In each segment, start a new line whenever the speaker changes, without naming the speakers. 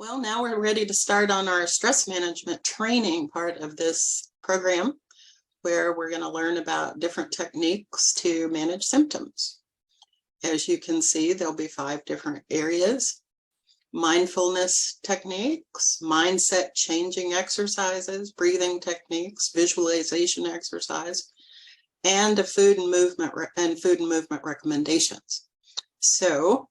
Well, now we're ready to start on our stress management training part of this program, where we're going to learn about different techniques to manage symptoms. As you can see, there'll be 5 different areas: mindfulness techniques, mindset changing exercises, breathing techniques, visualization exercise, and food and movement recommendations. So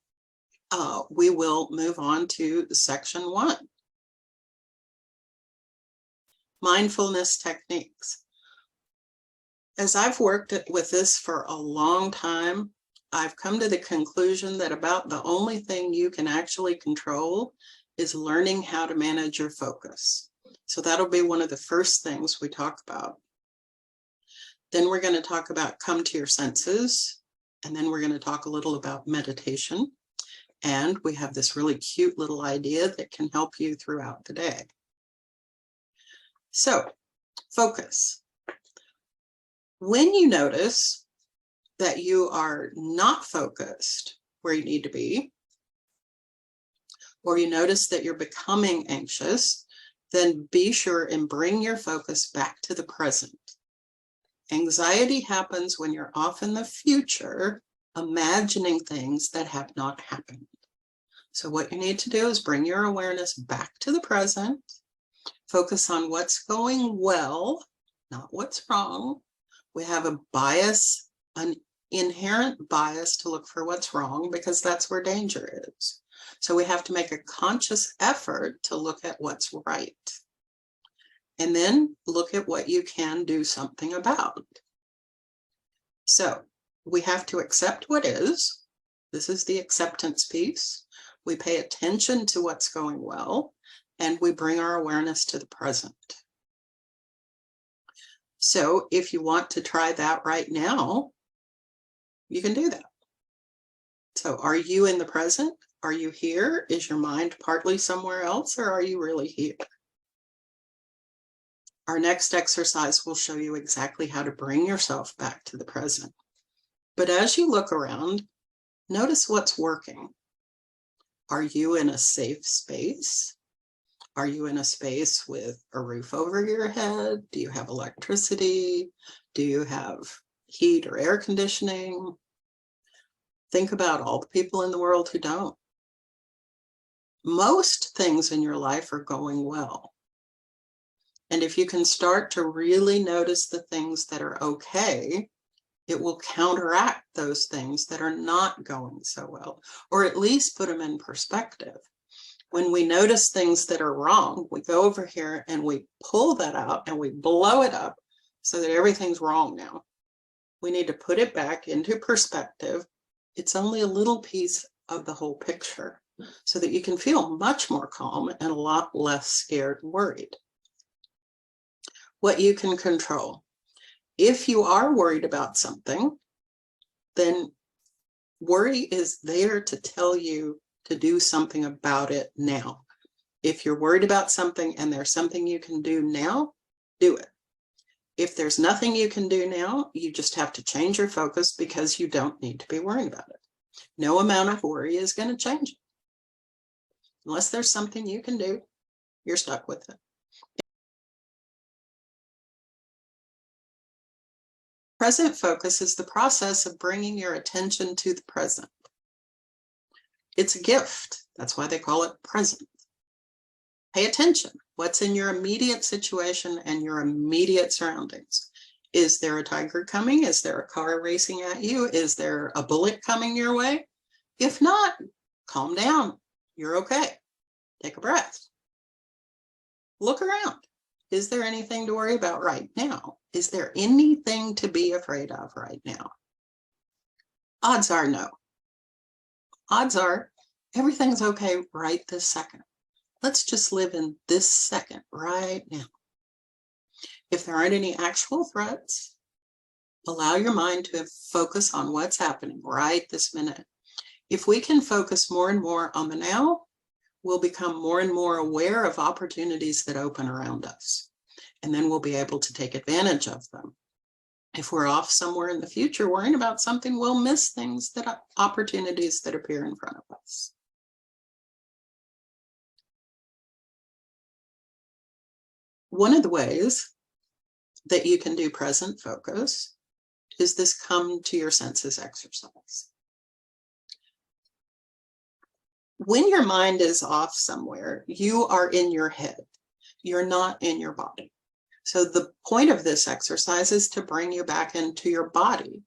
we will move on to section 1. Mindfulness techniques. As I've worked with this for a long time, I've come to the conclusion that about the only thing you can actually control is learning how to manage your focus. So that'll be one of the first things we talk about. Then we're going to talk about come to your senses, and then we're going to talk a little about meditation. And we have this really cute little idea that can help you throughout the day. So, focus. When you notice that you are not focused where you need to be, or you notice that you're becoming anxious, then be sure and bring your focus back to the present. Anxiety happens when you're off in the future, imagining things that have not happened. So what you need to do is bring your awareness back to the present, focus on what's going well, not what's wrong. We have a bias, an inherent bias to look for what's wrong because that's where danger is. So we have to make a conscious effort to look at what's right. And then look at what you can do something about. So we have to accept what is. This is the acceptance piece. We pay attention to what's going well, and we bring our awareness to the present. So if you want to try that right now, you can do that. So are you in the present? Are you here? Is your mind partly somewhere else, or are you really here? Our next exercise will show you exactly how to bring yourself back to the present. But as you look around, notice what's working. Are you in a safe space? Are you in a space with a roof over your head? Do you have electricity? Do you have heat or air conditioning? Think about all the people in the world who don't. Most things in your life are going well. And if you can start to really notice the things that are okay, it will counteract those things that are not going so well, or at least put them in perspective. When we notice things that are wrong, we go over here and we pull that out and we blow it up so that everything's wrong now. We need to put it back into perspective. It's only a little piece of the whole picture so that you can feel much more calm and a lot less scared and worried. What you can control. If you are worried about something, then worry is there to tell you to do something about it now. If you're worried about something and there's something you can do now, do it. If there's nothing you can do now, you just have to change your focus because you don't need to be worrying about it. No amount of worry is going to change it. Unless there's something you can do, you're stuck with it. Present focus is the process of bringing your attention to the present. It's a gift. That's why they call it present. Pay attention. What's in your immediate situation and your immediate surroundings? Is there a tiger coming? Is there a car racing at you? Is there a bullet coming your way? If not, calm down. You're okay. Take a breath. Look around. Is there anything to worry about right now? Is there anything to be afraid of right now? Odds are no. Odds are everything's okay right this second. Let's just live in this second right now. If there aren't any actual threats, allow your mind to focus on what's happening right this minute. If we can focus more and more on the now, we'll become more and more aware of opportunities that open around us. And then we'll be able to take advantage of them. If we're off somewhere in the future worrying about something, we'll miss things, opportunities that appear in front of us. One of the ways that you can do present focus is this come to your senses exercise. When your mind is off somewhere, you are in your head. You're not in your body. So the point of this exercise is to bring you back into your body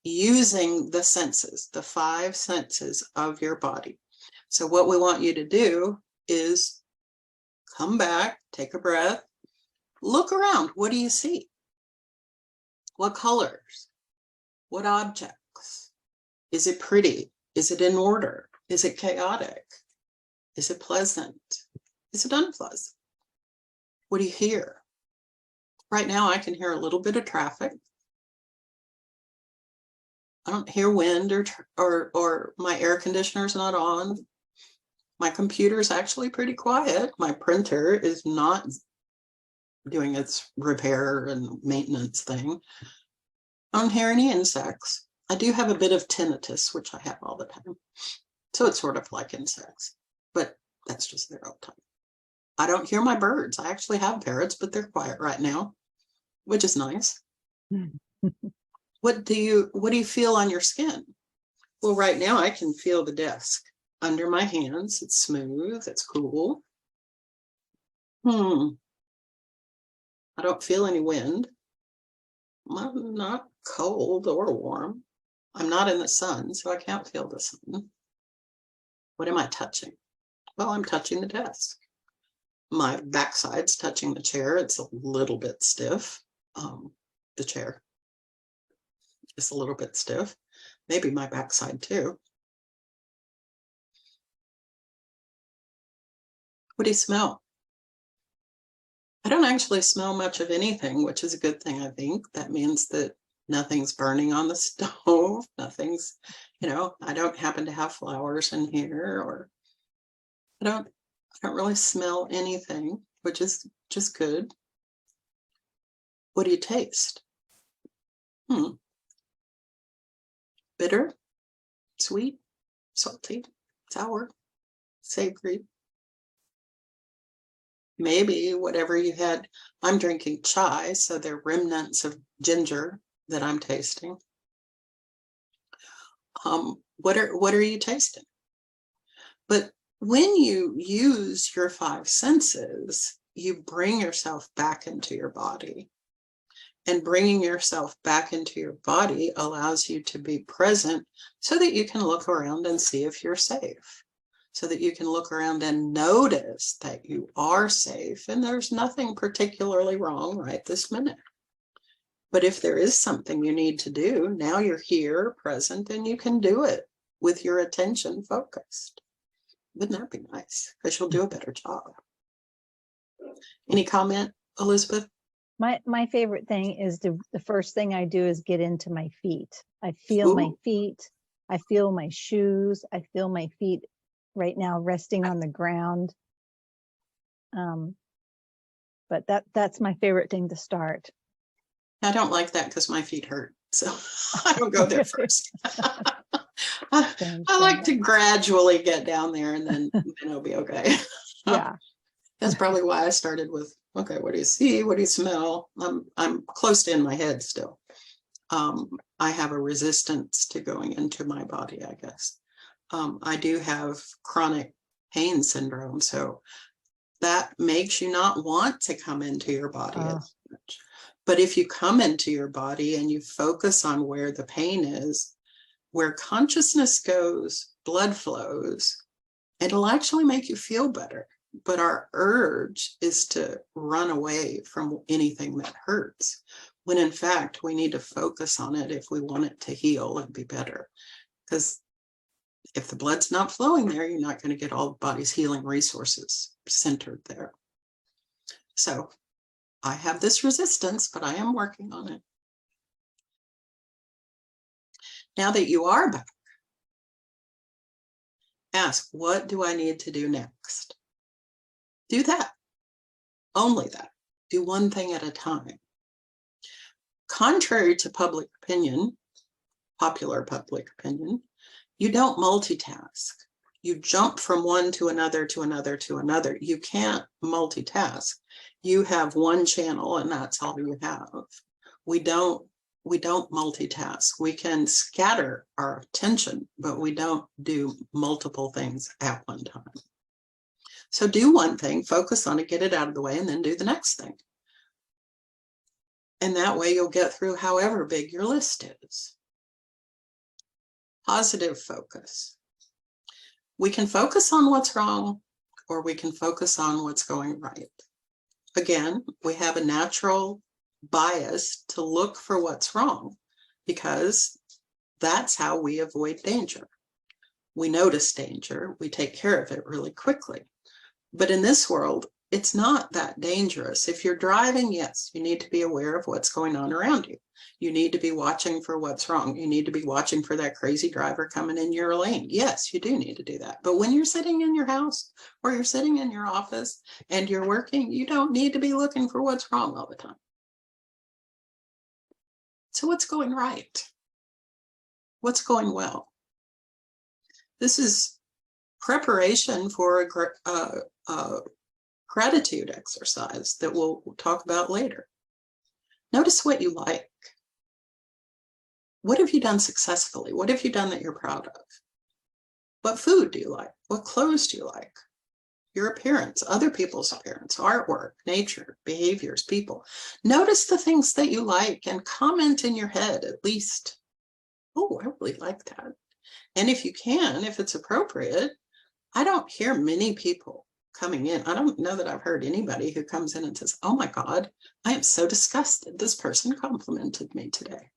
using the senses, the 5 senses of your body. So what we want you to do is come back, take a breath, look around. What do you see? What colors? What objects? Is it pretty? Is it in order? Is it chaotic? Is it pleasant? Is it unpleasant? What do you hear? Right now, I can hear a little bit of traffic. I don't hear wind or my air conditioner's not on. My computer is actually pretty quiet. My printer is not doing its repair and maintenance thing. I don't hear any insects. I do have a bit of tinnitus, which I have all the time. So it's sort of like insects, but that's just there all the time. I don't hear my birds. I actually have parrots, but they're quiet right now, which is nice. What do you feel on your skin? Well, right now I can feel the desk under my hands. It's smooth, it's cool. I don't feel any wind. I'm not cold or warm. I'm not in the sun, so I can't feel the sun. What am I touching? Well, I'm touching the desk. My backside's touching the chair. It's a little bit stiff. The chair is a little bit stiff. Maybe my backside too. What do you smell? I don't actually smell much of anything, which is a good thing, I think. That means that nothing's burning on the stove. Nothing's, I don't happen to have flowers in here, or I don't really smell anything, which is just good. What do you taste? Bitter, sweet, salty, sour, savory. Maybe whatever you had. I'm drinking chai, so there are remnants of ginger that I'm tasting. What are you tasting? But when you use your 5 senses, you bring yourself back into your body. And bringing yourself back into your body allows you to be present so that you can look around and see if you're safe. So that you can look around and notice that you are safe and there's nothing particularly wrong right this minute. But if there is something you need to do, now you're here, present, and you can do it with your attention focused. Wouldn't that be nice? Because you'll do a better job. Any comment, Elizabeth?
My favorite thing is the first thing I do is get into my feet. I feel my feet. I feel my shoes. I feel my feet right now resting on the ground. But that's my favorite thing to start.
I don't like that because my feet hurt. So I don't go there first. I like to gradually get down there and then it'll be okay.
Yeah.
That's probably why I started with, okay, what do you see? What do you smell? I'm closed in my head still. I have a resistance to going into my body, I guess. I do have chronic pain syndrome, so that makes you not want to come into your body as much. But if you come into your body and you focus on where the pain is, where consciousness goes, blood flows, it'll actually make you feel better. But our urge is to run away from anything that hurts, when in fact, we need to focus on it if we want it to heal and be better. Because if the blood's not flowing there, you're not going to get all the body's healing resources centered there. So I have this resistance, but I am working on it. Now that you are back, ask, what do I need to do next? Do that. Only that. Do one thing at a time. Contrary to public opinion, popular public opinion, you don't multitask. You jump from one to another, to another, to another. You can't multitask. You have one channel and that's all you have. We don't multitask. We can scatter our attention, but we don't do multiple things at one time. So do one thing, focus on it, get it out of the way, and then do the next thing. And that way you'll get through however big your list is. Positive focus. We can focus on what's wrong, or we can focus on what's going right. Again, we have a natural bias to look for what's wrong because that's how we avoid danger. We notice danger, we take care of it really quickly. But in this world, it's not that dangerous. If you're driving, yes, you need to be aware of what's going on around you. You need to be watching for what's wrong. You need to be watching for that crazy driver coming in your lane. Yes, you do need to do that. But when you're sitting in your house or you're sitting in your office and you're working, you don't need to be looking for what's wrong all the time. So what's going right? What's going well? This is preparation for a gratitude exercise that we'll talk about later. Notice what you like. What have you done successfully? What have you done that you're proud of? What food do you like? What clothes do you like? Your appearance, other people's appearance, artwork, nature, behaviors, people. Notice the things that you like and comment in your head at least, oh, I really like that. And if you can, if it's appropriate, I don't hear many people coming in. I don't know that I've heard anybody who comes in and says, oh my God, I am so disgusted. This person complimented me today.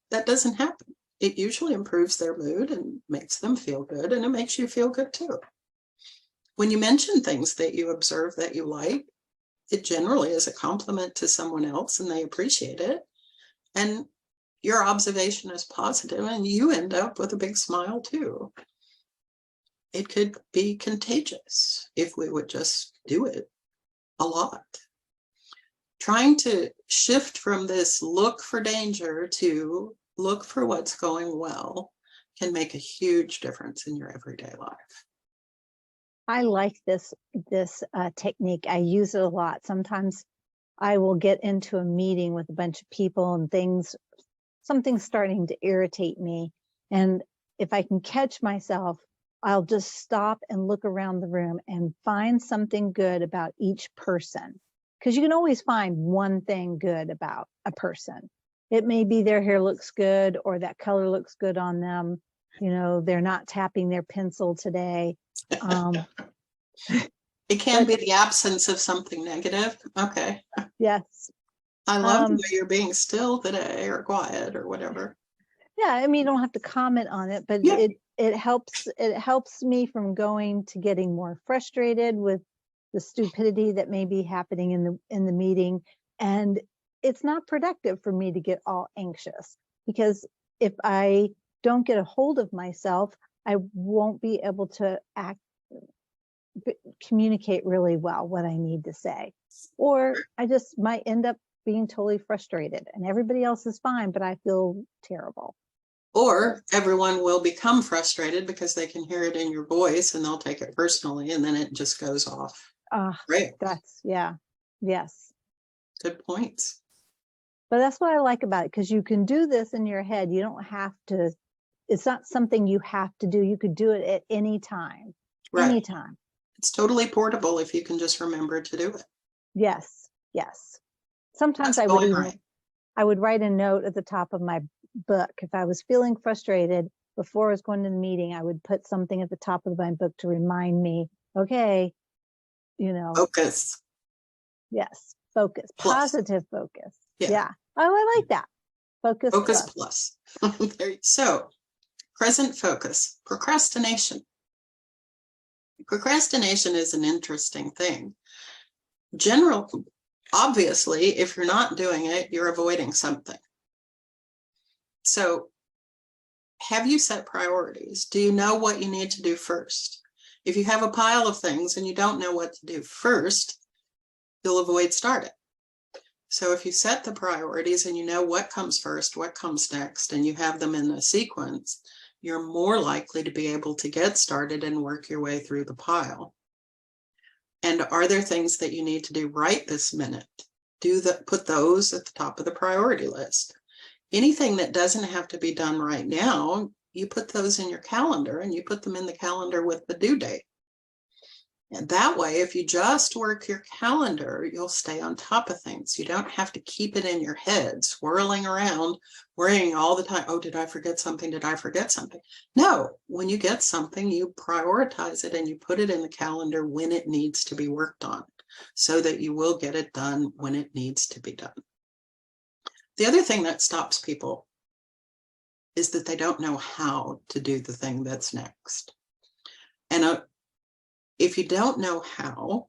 That doesn't happen. It usually improves their mood and makes them feel good, and it makes you feel good too. When you mention things that you observe that you like, it generally is a compliment to someone else and they appreciate it. And your observation is positive and you end up with a big smile too. It could be contagious if we would just do it a lot. Trying to shift from this look for danger to look for what's going well can make a huge difference in your everyday life.
I like this technique. I use it a lot. Sometimes I will get into a meeting with a bunch of people and something's starting to irritate me. And if I can catch myself, I'll just stop and look around the room and find something good about each person. Because you can always find one thing good about a person. It may be their hair looks good or that color looks good on them. You know, they're not tapping their pencil today.
It can be the absence of something negative. Okay.
Yes.
I love the way you're being still today or quiet or whatever.
Yeah, I mean, you don't have to comment on it, but
yeah.
it helps me from going to getting more frustrated with the stupidity that may be happening in the meeting. And it's not productive for me to get all anxious, because if I don't get a hold of myself, I won't be able to communicate really well what I need to say, or I just might end up being totally frustrated and everybody else is fine, but I feel terrible.
Or everyone will become frustrated because they can hear it in your voice and they'll take it personally and then it just goes off. Right.
That's, yeah. Yes.
Good points.
But that's what I like about it, because you can do this in your head. You don't have to, it's not something you have to do. You could do it at any time.
Right.
Anytime.
It's totally portable if you can just remember to do it.
Yes. Yes. Sometimes I would write a note at the top of my book. If I was feeling frustrated before I was going to the meeting, I would put something at the top of my book to remind me, okay, you know.
Focus.
Yes. Focus.
Plus.
Positive focus.
Yeah.
Oh, I like that. Focus
plus. So, present focus. Procrastination. Procrastination is an interesting thing. Obviously, if you're not doing it, you're avoiding something. So, have you set priorities? Do you know what you need to do first? If you have a pile of things and you don't know what to do first, you'll avoid starting. So if you set the priorities and you know what comes first, what comes next, and you have them in a sequence, you're more likely to be able to get started and work your way through the pile. And are there things that you need to do right this minute? Put those at the top of the priority list. Anything that doesn't have to be done right now, you put those in your calendar, and you put them in the calendar with the due date. And that way, if you just work your calendar, you'll stay on top of things. You don't have to keep it in your head, swirling around, worrying all the time, oh, did I forget something? Did I forget something? No, when you get something, you prioritize it and you put it in the calendar when it needs to be worked on, so that you will get it done when it needs to be done. The other thing that stops people is that they don't know how to do the thing that's next. And if you don't know how,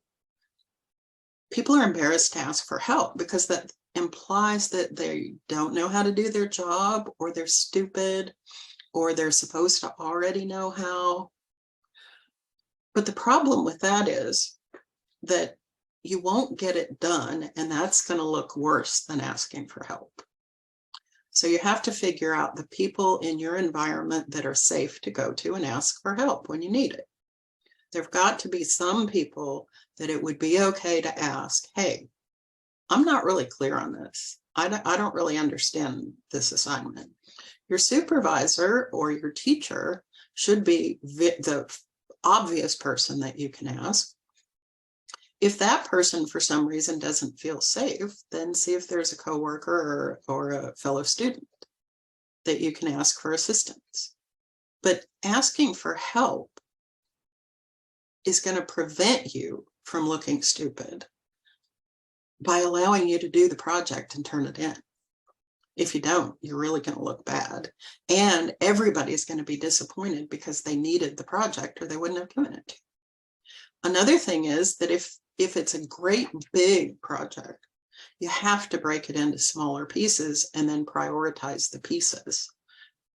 people are embarrassed to ask for help, because that implies that they don't know how to do their job, or they're stupid, or they're supposed to already know how. But the problem with that is that you won't get it done, and that's going to look worse than asking for help. So you have to figure out the people in your environment that are safe to go to and ask for help when you need it. There've got to be some people that it would be okay to ask, hey, I'm not really clear on this. I don't really understand this assignment. Your supervisor or your teacher should be the obvious person that you can ask. If that person for some reason doesn't feel safe, then see if there's a coworker or a fellow student that you can ask for assistance. But asking for help is going to prevent you from looking stupid by allowing you to do the project and turn it in. If you don't, you're really going to look bad. And everybody's going to be disappointed because they needed the project or they wouldn't have given it to you. Another thing is that if it's a great big project, you have to break it into smaller pieces and then prioritize the pieces,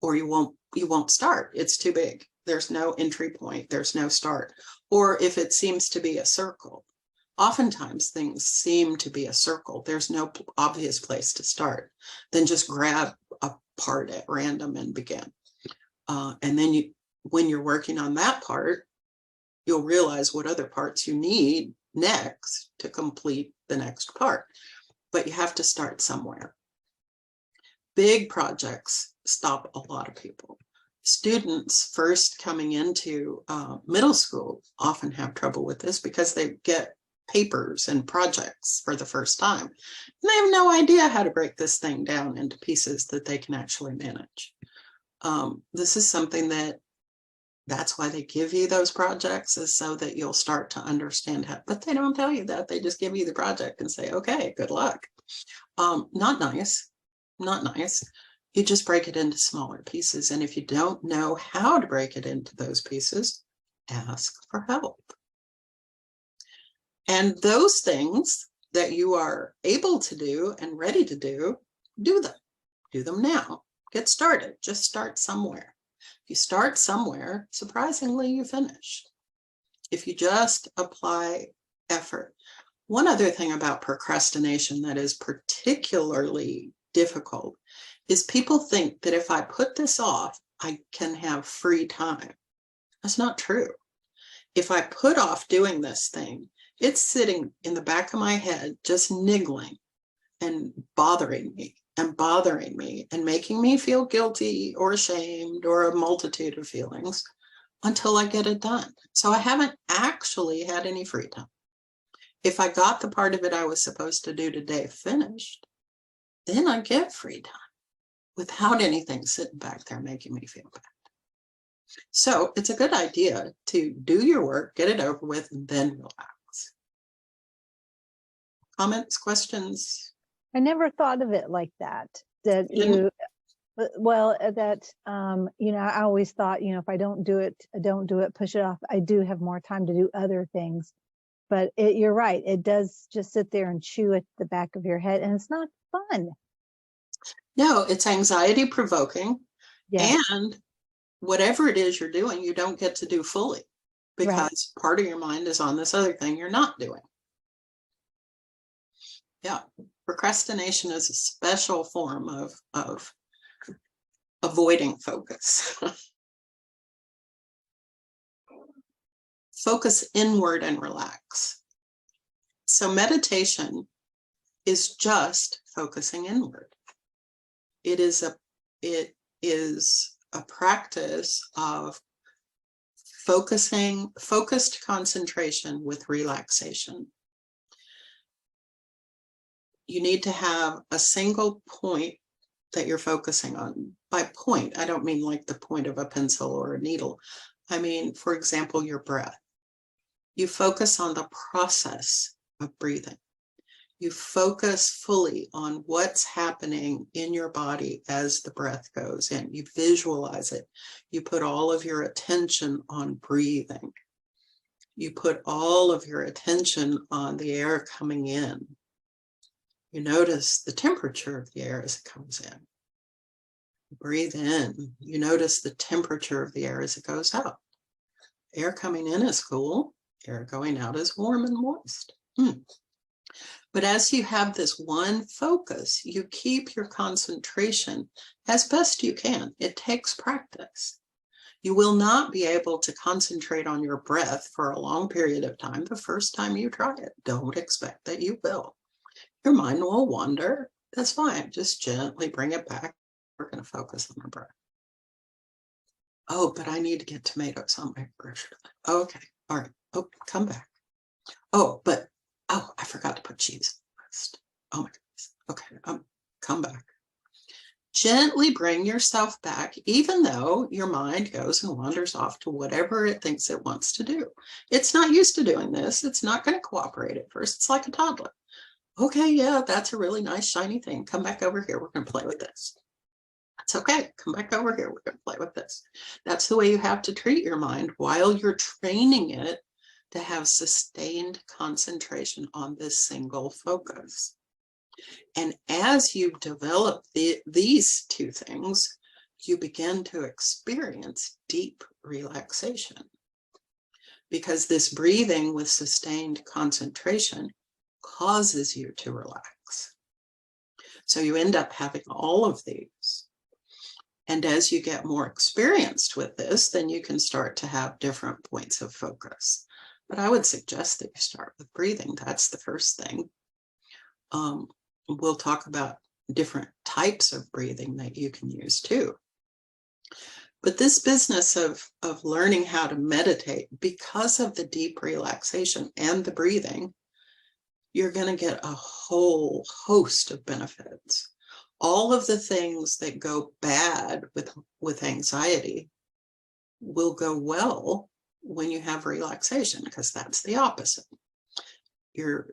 or you won't start. It's too big. There's no entry point. There's no start. Or if it seems to be a circle, oftentimes things seem to be a circle. There's no obvious place to start. Then just grab a part at random and begin. And then when you're working on that part, you'll realize what other parts you need next to complete the next part. But you have to start somewhere. Big projects stop a lot of people. Students first coming into middle school often have trouble with this because they get papers and projects for the first time. And they have no idea how to break this thing down into pieces that they can actually manage. This is something that's why they give you those projects, is so that you'll start to understand how, but they don't tell you that. They just give you the project and say, okay, good luck. Not nice, not nice. You just break it into smaller pieces. And if you don't know how to break it into those pieces, ask for help. And those things that you are able to do and ready to do, do them. Do them now. Get started. Just start somewhere. If you start somewhere, surprisingly, you finish. If you just apply effort. One other thing about procrastination that is particularly difficult is people think that if I put this off, I can have free time. That's not true. If I put off doing this thing, it's sitting in the back of my head, just niggling and bothering me and making me feel guilty or ashamed or a multitude of feelings until I get it done. So I haven't actually had any free time. If I got the part of it I was supposed to do today finished, then I get free time without anything sitting back there making me feel bad. So it's a good idea to do your work, get it over with, and then relax. Comments, questions?
I never thought of it like that. That you, well, that, I always thought, if I don't do it, push it off. I do have more time to do other things. But you're right. It does just sit there and chew at the back of your head, and it's not fun.
No, it's anxiety provoking.
Yes.
And whatever it is you're doing, you don't get to do fully because part of your mind is on this other thing you're not doing. Yeah, procrastination is a special form of avoiding focus. focus inward and relax. So meditation is just focusing inward. It is a practice of focused concentration with relaxation. You need to have a single point that you're focusing on. By point, I don't mean like the point of a pencil or a needle. I mean, for example, your breath. You focus on the process of breathing. You focus fully on what's happening in your body as the breath goes in. You visualize it. You put all of your attention on breathing. You put all of your attention on the air coming in. You notice the temperature of the air as it comes in. Breathe in. You notice the temperature of the air as it goes out. Air coming in is cool. Air going out is warm and moist. But as you have this one focus, you keep your concentration as best you can. It takes practice. You will not be able to concentrate on your breath for a long period of time the first time you try it. Don't expect that you will. Your mind will wander. That's fine. Just gently bring it back. We're going to focus on our breath. Oh, but I need to get tomatoes on my brush. Okay. All right. Oh, come back. Oh, I forgot to put cheese first. Oh my goodness. Okay, come back. Gently bring yourself back, even though your mind goes and wanders off to whatever it thinks it wants to do. It's not used to doing this. It's not going to cooperate at first. It's like a toddler. Okay, yeah, that's a really nice shiny thing. Come back over here. We're going to play with this. That's okay. Come back over here. We're going to play with this. That's the way you have to treat your mind while you're training it to have sustained concentration on this single focus. And as you develop these two things, you begin to experience deep relaxation. Because this breathing with sustained concentration causes you to relax. So you end up having all of these. And as you get more experienced with this, then you can start to have different points of focus. But I would suggest that you start with breathing. That's the first thing. We'll talk about different types of breathing that you can use too. But this business of learning how to meditate, because of the deep relaxation and the breathing, you're going to get a whole host of benefits. All of the things that go bad with anxiety will go well when you have relaxation, because that's the opposite. Your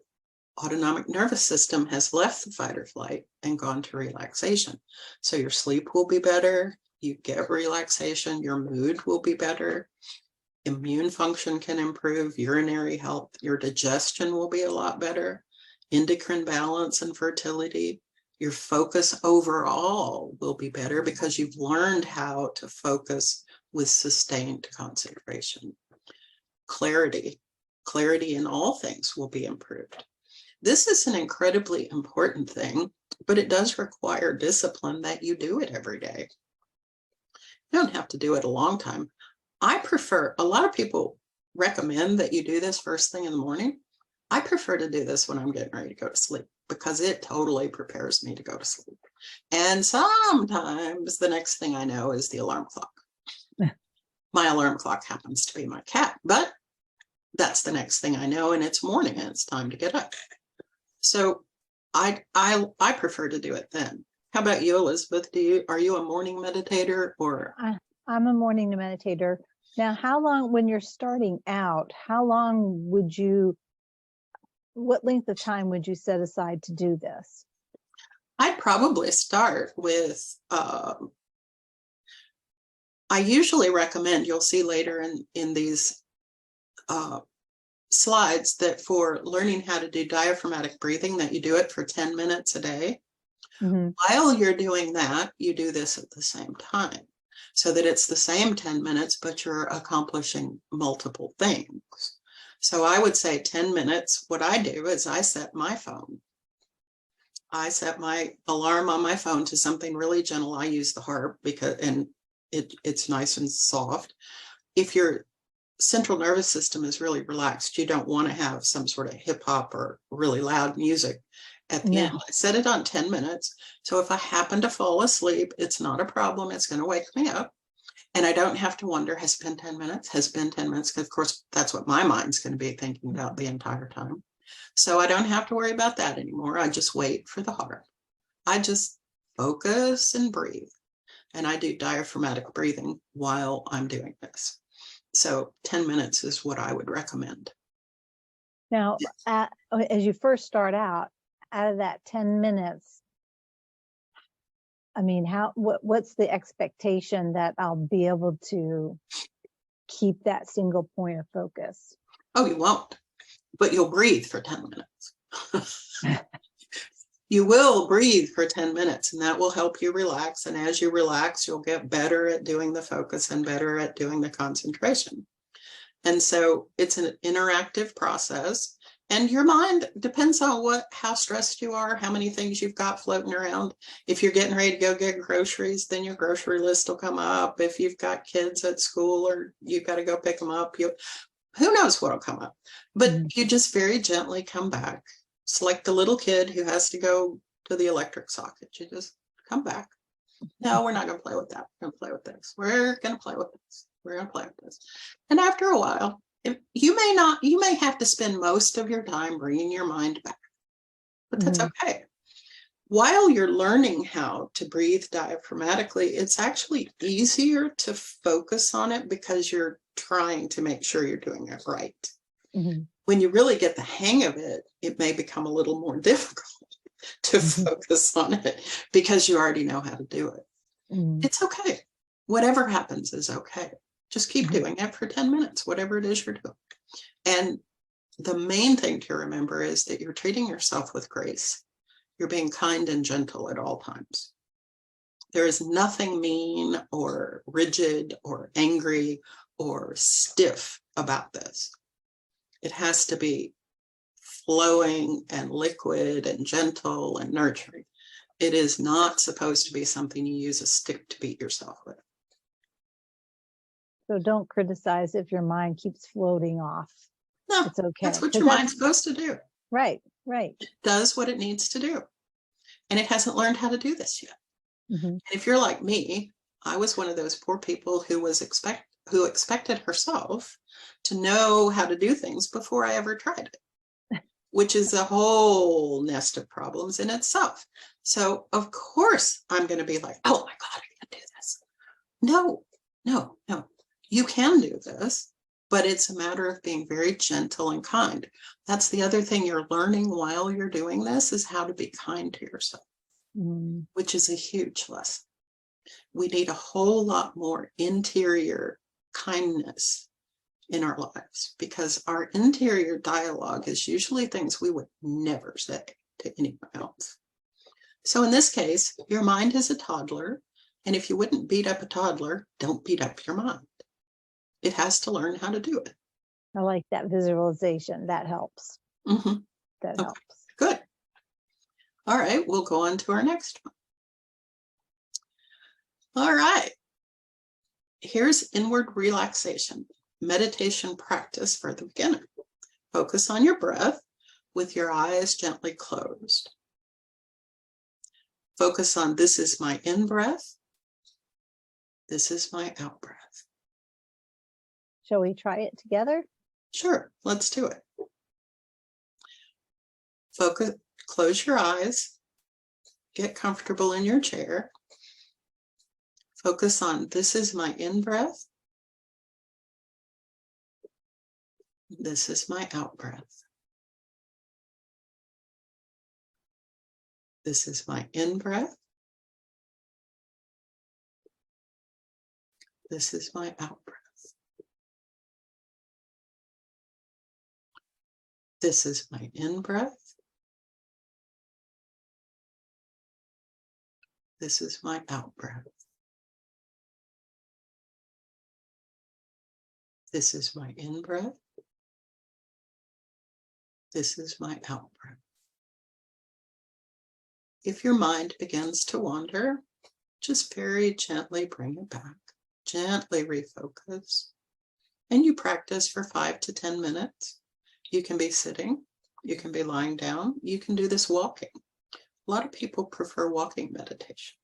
autonomic nervous system has left the fight or flight and gone to relaxation. So your sleep will be better. You get relaxation. Your mood will be better. Immune function can improve. Urinary health. Your digestion will be a lot better. Endocrine balance and fertility. Your focus overall will be better because you've learned how to focus with sustained concentration. Clarity in all things will be improved. This is an incredibly important thing, but it does require discipline that you do it every day. You don't have to do it a long time. A lot of people recommend that you do this first thing in the morning. I prefer to do this when I'm getting ready to go to sleep because it totally prepares me to go to sleep. And sometimes the next thing I know is the alarm clock. My alarm clock happens to be my cat, but that's the next thing I know, and it's morning and it's time to get up. So I prefer to do it then. How about you, Elizabeth? Are you a morning meditator or?
I'm a morning meditator. Now, how long, when you're starting out, what length of time would you set aside to do this?
I'd probably start with, I usually recommend, you'll see later in these slides, that for learning how to do diaphragmatic breathing, that you do it for 10 minutes a day. Mm-hmm. While you're doing that, you do this at the same time so that it's the same 10 minutes, but you're accomplishing multiple things. So I would say 10 minutes. What I do is I set my phone. I set my alarm on my phone to something really gentle. I use the harp and it's nice and soft. If you're central nervous system is really relaxed, you don't want to have some sort of hip hop or really loud music at the end.
No.
I set it on 10 minutes. So if I happen to fall asleep, it's not a problem. It's going to wake me up. And I don't have to wonder, has it been 10 minutes? Has it been 10 minutes? Because of course, that's what my mind's going to be thinking about the entire time. So I don't have to worry about that anymore. I just wait for the heart. I just focus and breathe. And I do diaphragmatic breathing while I'm doing this. So 10 minutes is what I would recommend.
Now, as you first start out of that 10 minutes, I mean, what's the expectation that I'll be able to keep that single point of focus?
Oh, you won't, but you'll breathe for 10 minutes. You will breathe for 10 minutes, and that will help you relax. And as you relax, you'll get better at doing the focus and better at doing the concentration. And so it's an interactive process. And your mind depends on how stressed you are, how many things you've got floating around. If you're getting ready to go get groceries, then your grocery list will come up. If you've got kids at school or you've got to go pick them up, who knows what'll come up. But you just very gently come back. It's like the little kid who has to go to the electric socket. You just come back. No, we're not going to play with that. We're going to play with this. We're going to play with this. We're going to play with this. And after a while, you may have to spend most of your time bringing your mind back, but that's okay. While you're learning how to breathe diaphragmatically, it's actually easier to focus on it because you're trying to make sure you're doing it right. When you really get the hang of it, it may become a little more difficult to focus on it because you already know how to do it. It's okay. Whatever happens is okay. Just keep doing it for 10 minutes, whatever it is you're doing. And the main thing to remember is that you're treating yourself with grace. You're being kind and gentle at all times. There is nothing mean or rigid or angry or stiff about this. It has to be flowing and liquid and gentle and nurturing. It is not supposed to be something you use a stick to beat yourself with.
So don't criticize if your mind keeps floating off.
No,
it's okay.
That's what your mind's supposed to do.
Right.
It does what it needs to do. And it hasn't learned how to do this yet. And if you're like me, I was one of those poor people who expected herself to know how to do things before I ever tried it, which is a whole nest of problems in itself. So of course I'm going to be like, oh my God, I can't do this. No. You can do this, but it's a matter of being very gentle and kind. That's the other thing you're learning while you're doing this, is how to be kind to yourself, which is a huge lesson. We need a whole lot more interior kindness in our lives, because our interior dialogue is usually things we would never say to anyone else. So in this case, your mind is a toddler, and if you wouldn't beat up a toddler, don't beat up your mind. It has to learn how to do it.
I like that visualization. That helps. That helps.
Good. All right, we'll go on to our next one. All right. Here's inward relaxation, meditation practice for the beginner. Focus on your breath with your eyes gently closed. Focus on, this is my in-breath. This is my out-breath.
Shall we try it together?
Sure, let's do it. Focus, close your eyes, get comfortable in your chair. Focus on, this is my in-breath. This is my out-breath. This is my in-breath. This is my out-breath. This is my in-breath. This is my out-breath. This is my in-breath. This is my out-breath. If your mind begins to wander, just very gently bring it back. Gently refocus. and you practice for 5 to 10 minutes. You can be sitting, you can be lying down, you can do this walking. A lot of people prefer walking meditation.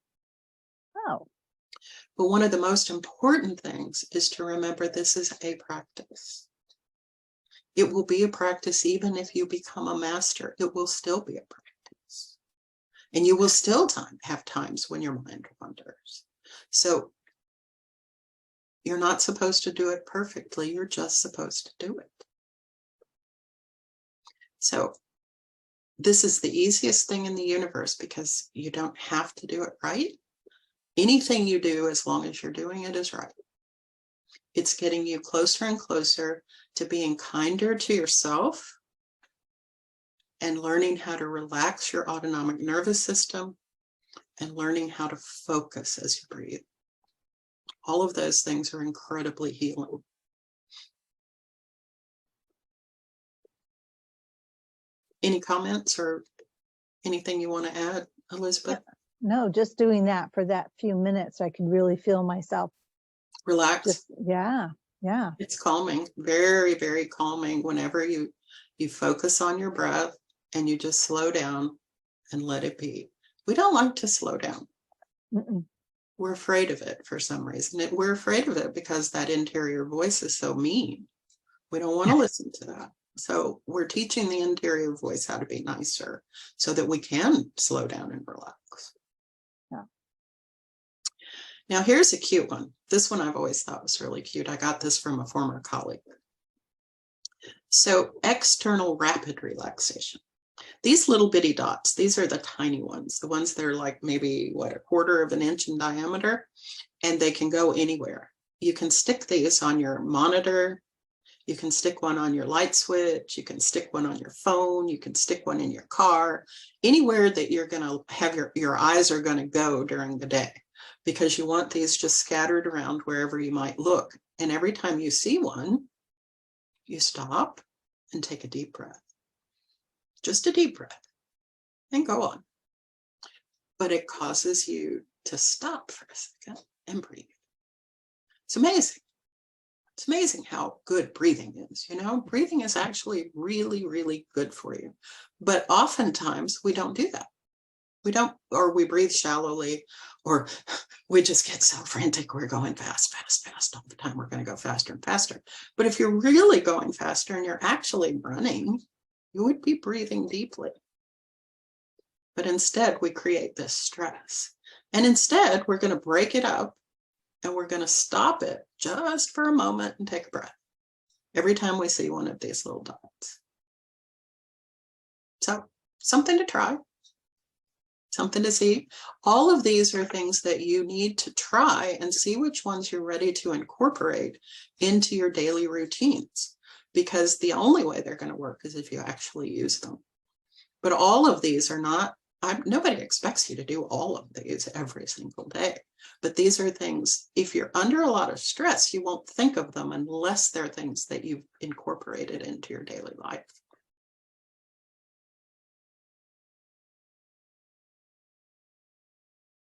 Oh,
But one of the most important things is to remember this is a practice. It will be a practice even if you become a master. It will still be a practice. And you will still have times when your mind wanders. So you're not supposed to do it perfectly. You're just supposed to do it. So this is the easiest thing in the universe because you don't have to do it right. Anything you do, as long as you're doing it, is right. It's getting you closer and closer to being kinder to yourself and learning how to relax your autonomic nervous system and learning how to focus as you breathe. All of those things are incredibly healing. Any comments or anything you want to add, Elizabeth?
no, just doing that for that few minutes, I could really feel myself.
Relax.
Yeah.
It's calming, very, very calming whenever you focus on your breath and you just slow down and let it be. We don't like to slow down.
Mm-mm.
We're afraid of it for some reason. We're afraid of it because that interior voice is so mean. We don't want to listen to that. So we're teaching the interior voice how to be nicer so that we can slow down and relax.
Yeah.
Now here's a cute one. This one I've always thought was really cute. I got this from a former colleague. So external rapid relaxation. These little bitty dots, these are the tiny ones, the ones that are like maybe, what, 1/4 of an inch in diameter, and they can go anywhere. You can stick these on your monitor. You can stick one on your light switch. You can stick one on your phone. You can stick one in your car, anywhere that you're going to have your eyes are going to go during the day, because you want these just scattered around wherever you might look. And every time you see one, you stop and take a deep breath. Just a deep breath and go on. But it causes you to stop for a second and breathe. It's amazing. It's amazing how good breathing is. You know, breathing is actually really, really good for you. But oftentimes we don't do that. We don't, or we breathe shallowly, or we just get so frantic. We're going fast all the time. We're going to go faster and faster. But if you're really going faster and you're actually running, you would be breathing deeply. But instead, we create this stress. And instead, we're going to break it up and we're going to stop it just for a moment and take a breath every time we see one of these little dots. So, something to try, something to see. All of these are things that you need to try and see which ones you're ready to incorporate into your daily routines, because the only way they're going to work is if you actually use them. But all of these are not, nobody expects you to do all of these every single day. But these are things, if you're under a lot of stress, you won't think of them unless they're things that you've incorporated into your daily life.